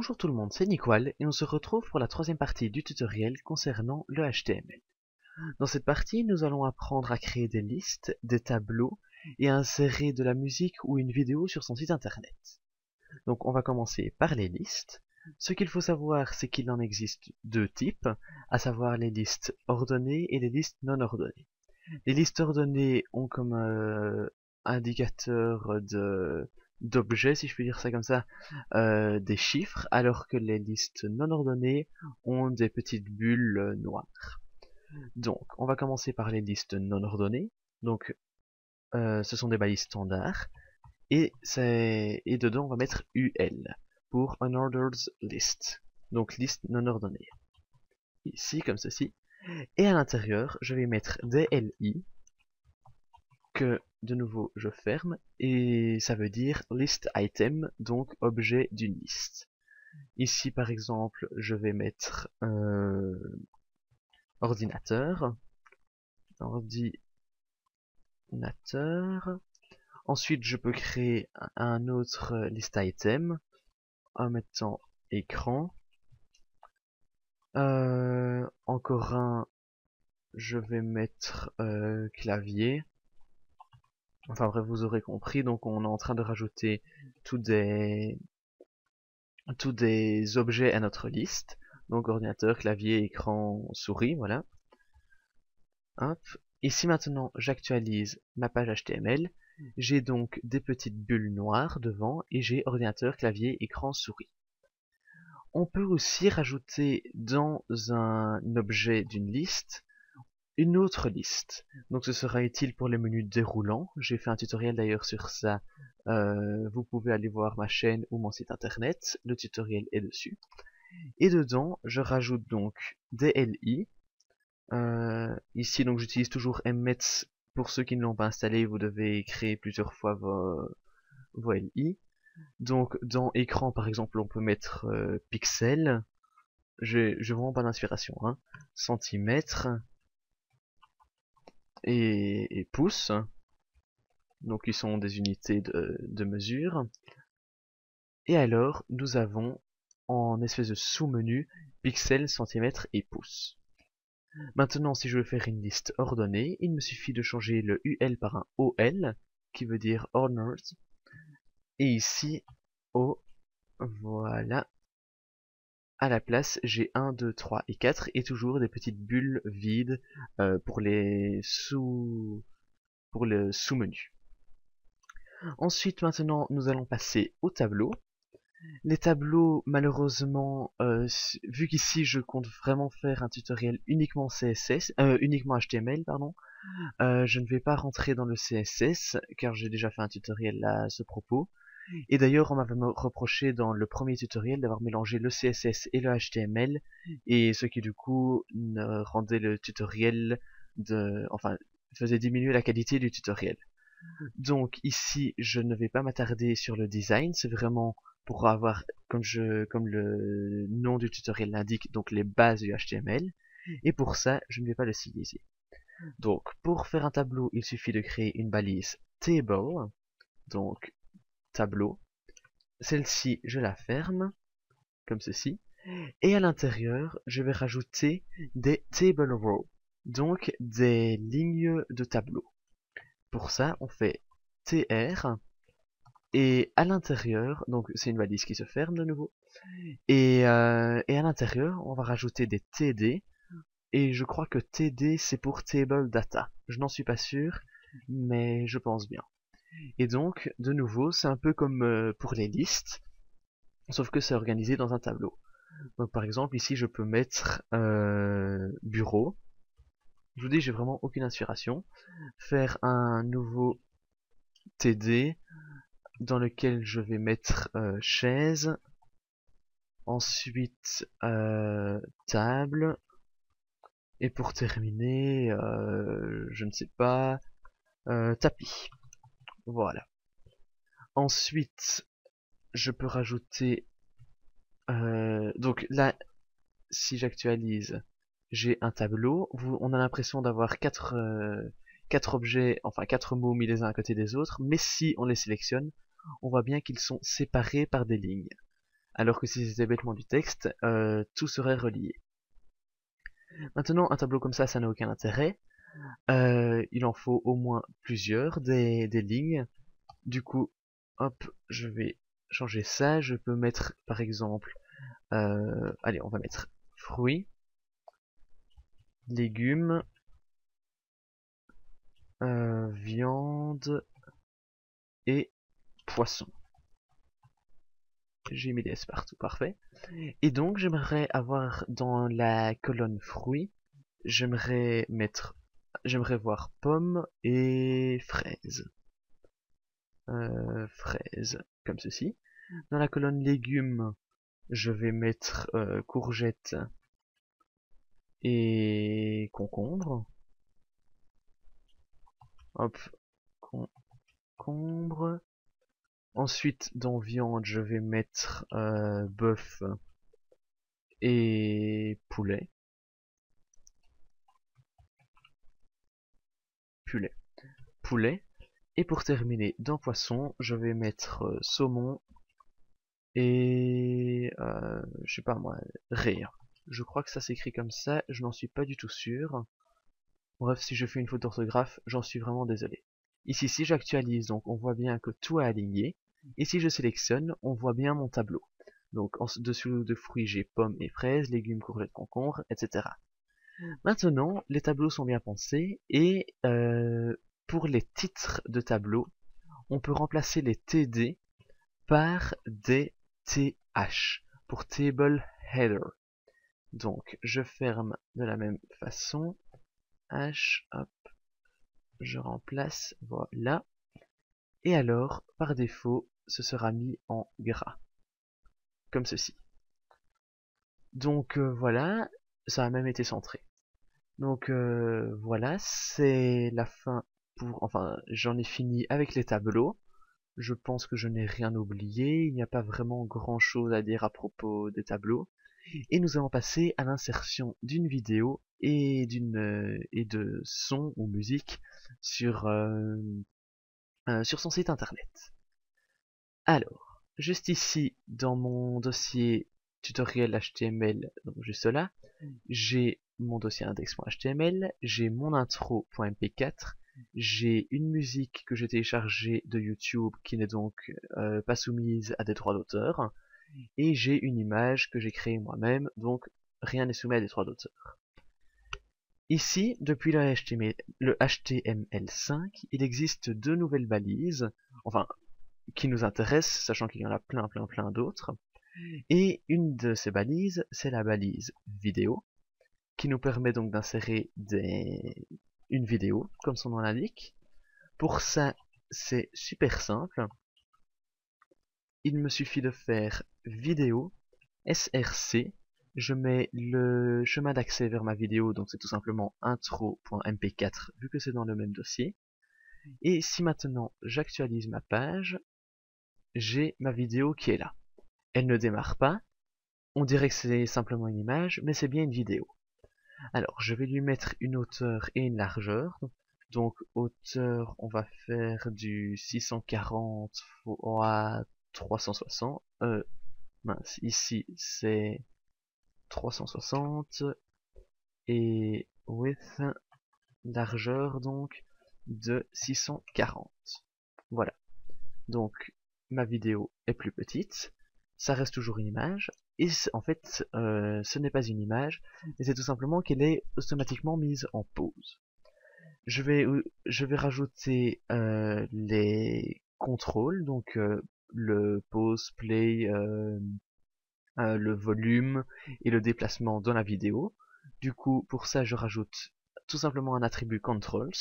Bonjour tout le monde, c'est Nicole et on se retrouve pour la troisième partie du tutoriel concernant le HTML. Dans cette partie, nous allons apprendre à créer des listes, des tableaux et à insérer de la musique ou une vidéo sur son site internet. Donc on va commencer par les listes. Ce qu'il faut savoir, c'est qu'il en existe deux types, à savoir les listes ordonnées et les listes non ordonnées. Les listes ordonnées ont comme indicateur d'objets, si je peux dire ça comme ça, des chiffres, alors que les listes non ordonnées ont des petites bulles noires. Donc, on va commencer par les listes non ordonnées. Donc, ce sont des balises standards. Et dedans, on va mettre UL pour Unordered List. Donc, liste non ordonnée. Ici, comme ceci. Et à l'intérieur, je vais mettre DLI, que de nouveau je ferme, et ça veut dire list item, donc objet d'une liste. Ici par exemple, je vais mettre ordinateur. Ensuite, je peux créer un autre list item en mettant écran. Encore un, je vais mettre clavier. Enfin bref, vous aurez compris, donc on est en train de rajouter tous des objets à notre liste. Donc ordinateur, clavier, écran, souris, voilà. Hop. Ici maintenant, j'actualise ma page HTML. J'ai donc des petites bulles noires devant et j'ai ordinateur, clavier, écran, souris. On peut aussi rajouter dans un objet d'une liste une autre liste. Donc ce sera utile pour les menus déroulants. J'ai fait un tutoriel d'ailleurs sur ça. Vous pouvez aller voir ma chaîne ou mon site internet. Le tutoriel est dessus. Et dedans, je rajoute donc des LI. Ici, donc j'utilise toujours Mmetz. Pour ceux qui ne l'ont pas installé, vous devez créer plusieurs fois vos LI. Donc dans écran, par exemple, on peut mettre pixels. J'ai vraiment pas d'inspiration. Hein. Centimètres. Et pouces, donc ils sont des unités de mesure. Et alors, nous avons en espèce de sous-menu pixels, centimètres et pouces. Maintenant, si je veux faire une liste ordonnée, il me suffit de changer le UL par un OL, qui veut dire Ordered. Et ici, O, voilà. À la place, j'ai 1, 2, 3 et 4, et toujours des petites bulles vides pour le sous-menu. Ensuite, maintenant, nous allons passer au tableau. Les tableaux, malheureusement, vu qu'ici je compte vraiment faire un tutoriel uniquement CSS, uniquement HTML, pardon, je ne vais pas rentrer dans le CSS, car j'ai déjà fait un tutoriel à ce propos. Et d'ailleurs, on m'avait reproché dans le premier tutoriel d'avoir mélangé le CSS et le HTML, et ce qui du coup rendait le tutoriel enfin, faisait diminuer la qualité du tutoriel. Donc ici, je ne vais pas m'attarder sur le design, c'est vraiment pour avoir, comme le nom du tutoriel l'indique, donc les bases du HTML. Et pour ça, je ne vais pas le styliser. Donc, pour faire un tableau, il suffit de créer une balise table, donc tableau. Celle-ci, je la ferme, comme ceci. Et à l'intérieur, je vais rajouter des table rows, donc des lignes de tableau. Pour ça, on fait tr, et à l'intérieur, donc c'est une balise qui se ferme de nouveau, et à l'intérieur, on va rajouter des td, et je crois que td c'est pour table data. Je n'en suis pas sûr, mais je pense bien. Et donc, de nouveau, c'est un peu comme pour les listes, sauf que c'est organisé dans un tableau. Donc par exemple, ici je peux mettre bureau. Je vous dis, j'ai vraiment aucune inspiration. Faire un nouveau td dans lequel je vais mettre chaise. Ensuite, table. Et pour terminer, je ne sais pas, tapis. Voilà. Ensuite, je peux rajouter... donc là, si j'actualise, j'ai un tableau. On a l'impression d'avoir quatre objets, enfin 4 mots mis les uns à côté des autres. Mais si on les sélectionne, on voit bien qu'ils sont séparés par des lignes. alors que si c'était bêtement du texte, tout serait relié. Maintenant, un tableau comme ça n'a aucun intérêt. Il en faut au moins plusieurs, des lignes. Du coup, hop, je vais changer ça. Je peux mettre, par exemple, allez, on va mettre fruits, légumes, viande et poisson. J'ai mis des S partout, parfait. Et donc, j'aimerais avoir dans la colonne fruits, j'aimerais voir pommes et fraises. Fraises, comme ceci. Dans la colonne légumes, je vais mettre courgettes et concombre. Hop, concombre. Ensuite, dans viande, je vais mettre bœuf et poulet. Poulet. Et pour terminer, dans poisson, je vais mettre saumon et je sais pas moi, raie. Je crois que ça s'écrit comme ça, je n'en suis pas du tout sûr. Bref, si je fais une faute d'orthographe, j'en suis vraiment désolé. Ici, si j'actualise, donc on voit bien que tout a aligné. Et si je sélectionne, on voit bien mon tableau. Donc en dessous de fruits, j'ai pommes et fraises, légumes, courgettes, concombres, etc. Maintenant, les tableaux sont bien pensés et pour les titres de tableau, on peut remplacer les TD par des TH pour Table Header. Donc, je ferme de la même façon. H, hop, je remplace, voilà. Et alors, par défaut, ce sera mis en gras, comme ceci. Donc voilà, ça a même été centré. Donc voilà, c'est la fin pour... Enfin, j'en ai fini avec les tableaux. Je pense que je n'ai rien oublié, il n'y a pas vraiment grand chose à dire à propos des tableaux. Et nous allons passer à l'insertion d'une vidéo et de son ou musique sur, sur son site internet. Alors, juste ici, dans mon dossier tutoriel HTML, donc juste là, j'ai mon dossier index.html, j'ai mon intro.mp4, j'ai une musique que j'ai téléchargée de YouTube qui n'est donc pas soumise à des droits d'auteur, et j'ai une image que j'ai créée moi-même, donc rien n'est soumis à des droits d'auteur. Ici, depuis le HTML5, il existe deux nouvelles balises, enfin, qui nous intéressent, sachant qu'il y en a plein d'autres. Et une de ces balises, c'est la balise vidéo, qui nous permet donc d'insérer une vidéo, comme son nom l'indique. Pour ça, c'est super simple. Il me suffit de faire vidéo, src, je mets le chemin d'accès vers ma vidéo, donc c'est tout simplement intro.mp4, vu que c'est dans le même dossier. Et si maintenant j'actualise ma page, j'ai ma vidéo qui est là. Elle ne démarre pas, on dirait que c'est simplement une image, mais c'est bien une vidéo. Alors, je vais lui mettre une hauteur et une largeur. Donc, hauteur, on va faire du 640 à 360. Mince, ici c'est 360. Et width, largeur donc, de 640. Voilà. Donc, ma vidéo est plus petite. Ça reste toujours une image. Et en fait, ce n'est pas une image, mais c'est tout simplement qu'elle est automatiquement mise en pause. Je vais rajouter les contrôles, donc le pause, play, le volume et le déplacement dans la vidéo. Du coup, pour ça, je rajoute tout simplement un attribut controls,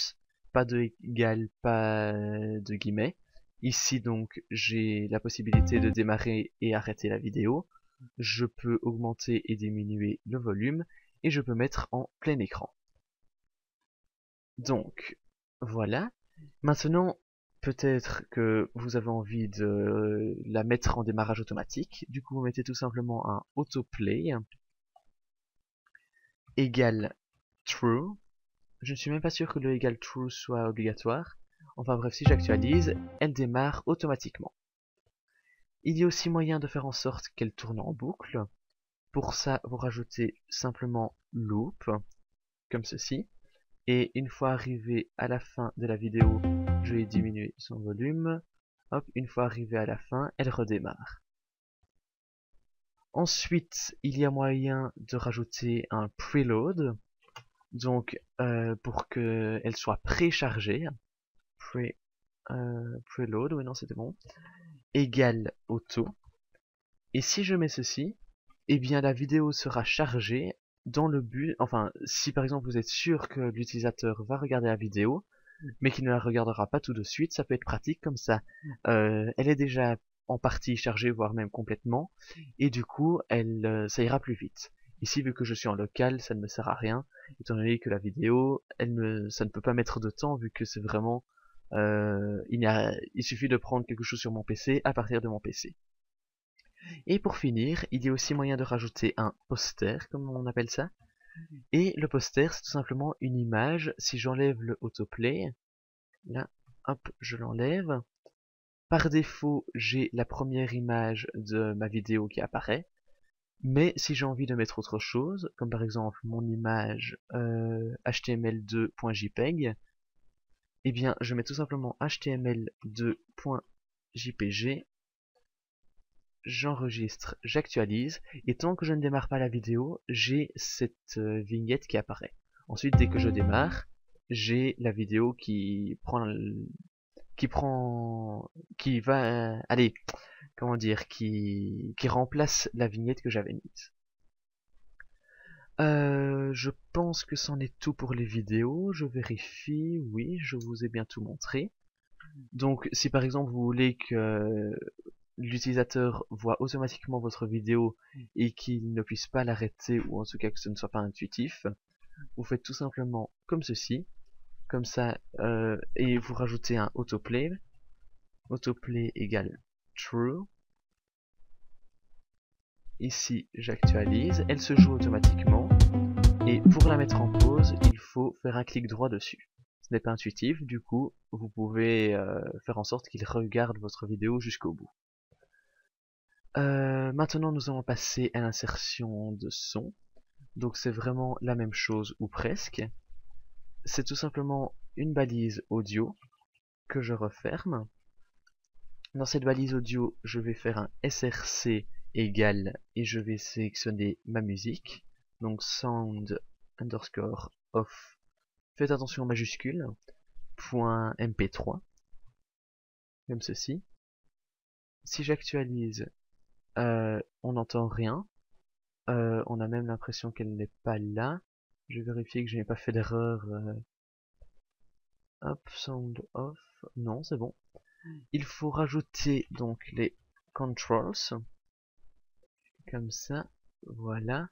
pas de égal, pas de guillemets. Ici donc, j'ai la possibilité de démarrer et arrêter la vidéo. Je peux augmenter et diminuer le volume et je peux mettre en plein écran. Donc, voilà. Maintenant, peut-être que vous avez envie de la mettre en démarrage automatique. Du coup, vous mettez tout simplement un autoplay égale true. Je ne suis même pas sûr que le égal true soit obligatoire. Enfin bref, si j'actualise, elle démarre automatiquement. Il y a aussi moyen de faire en sorte qu'elle tourne en boucle. Pour ça, vous rajoutez simplement loop, comme ceci. Et une fois arrivé à la fin de la vidéo, je vais diminuer son volume. Hop, une fois arrivé à la fin, elle redémarre. Ensuite, il y a moyen de rajouter un preload, donc pour qu'elle soit préchargée. Preload, oui non c'était bon, égale auto. Et si je mets ceci, eh bien la vidéo sera chargée dans le but, enfin si par exemple vous êtes sûr que l'utilisateur va regarder la vidéo, mais qu'il ne la regardera pas tout de suite, ça peut être pratique comme ça. Elle est déjà en partie chargée, voire même complètement, et du coup, ça ira plus vite. Ici, vu que je suis en local, ça ne me sert à rien, étant donné que la vidéo, ça ne peut pas mettre de temps, vu que c'est vraiment... il suffit de prendre quelque chose sur mon PC à partir de mon PC. Et pour finir, il y a aussi moyen de rajouter un poster, comme on appelle ça. Et le poster, c'est tout simplement une image. Si j'enlève le autoplay, là, hop, je l'enlève. Par défaut, j'ai la première image de ma vidéo qui apparaît. Mais si j'ai envie de mettre autre chose, comme par exemple mon image html2.jpg, eh bien je mets tout simplement html2.jpg, j'enregistre, j'actualise, et tant que je ne démarre pas la vidéo, j'ai cette vignette qui apparaît. Ensuite, dès que je démarre, j'ai la vidéo qui va, allez, comment dire, qui remplace la vignette que j'avais mise. Je pense que c'en est tout pour les vidéos. Je vérifie, oui, je vous ai bien tout montré. Donc, si par exemple vous voulez que l'utilisateur voit automatiquement votre vidéo et qu'il ne puisse pas l'arrêter, ou en tout cas que ce ne soit pas intuitif, vous faites tout simplement comme ceci, comme ça, et vous rajoutez un autoplay. Autoplay égale true. Ici, j'actualise, elle se joue automatiquement. Et pour la mettre en pause, il faut faire un clic droit dessus. Ce n'est pas intuitif, du coup, vous pouvez faire en sorte qu'il regarde votre vidéo jusqu'au bout. Maintenant, nous allons passer à l'insertion de son. Donc c'est vraiment la même chose, ou presque. C'est tout simplement une balise audio que je referme. Dans cette balise audio, je vais faire un src égal et je vais sélectionner ma musique. Donc sound underscore off. Faites attention aux majuscules. .mp3. Comme ceci. Si j'actualise, on n'entend rien. On a même l'impression qu'elle n'est pas là. Je vais vérifier que je n'ai pas fait d'erreur. Hop, sound off. Non, c'est bon. Il faut rajouter donc les controls. Comme ça. Voilà.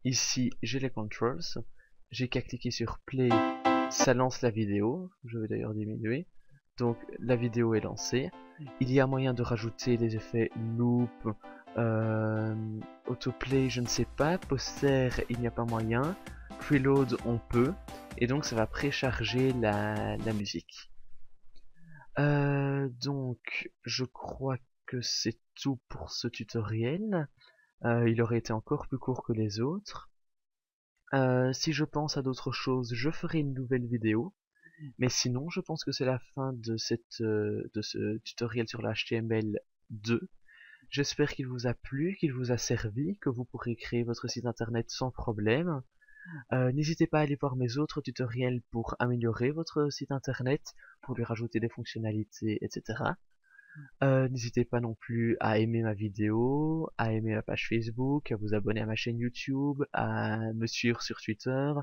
Ici, j'ai les controls. J'ai qu'à cliquer sur play. Ça lance la vidéo. Je vais d'ailleurs diminuer. Donc la vidéo est lancée. Il y a moyen de rajouter des effets loop, autoplay, je ne sais pas, poster, il n'y a pas moyen, preload, on peut, et donc ça va précharger la musique. Donc je crois que c'est tout pour ce tutoriel. Il aurait été encore plus court que les autres. Si je pense à d'autres choses, je ferai une nouvelle vidéo. Mais sinon, je pense que c'est la fin de ce tutoriel sur l'HTML2. J'espère qu'il vous a plu, qu'il vous a servi, que vous pourrez créer votre site internet sans problème. N'hésitez pas à aller voir mes autres tutoriels pour améliorer votre site internet, pour lui rajouter des fonctionnalités, etc. N'hésitez pas non plus à aimer ma vidéo, à aimer ma page Facebook, à vous abonner à ma chaîne YouTube, à me suivre sur Twitter,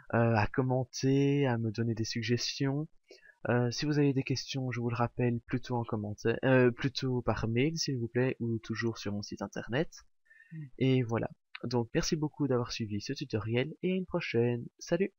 à commenter, à me donner des suggestions. Si vous avez des questions, je vous le rappelle, plutôt en commentaire, plutôt par mail s'il vous plaît, ou toujours sur mon site internet. Et voilà. Donc merci beaucoup d'avoir suivi ce tutoriel et à une prochaine. Salut!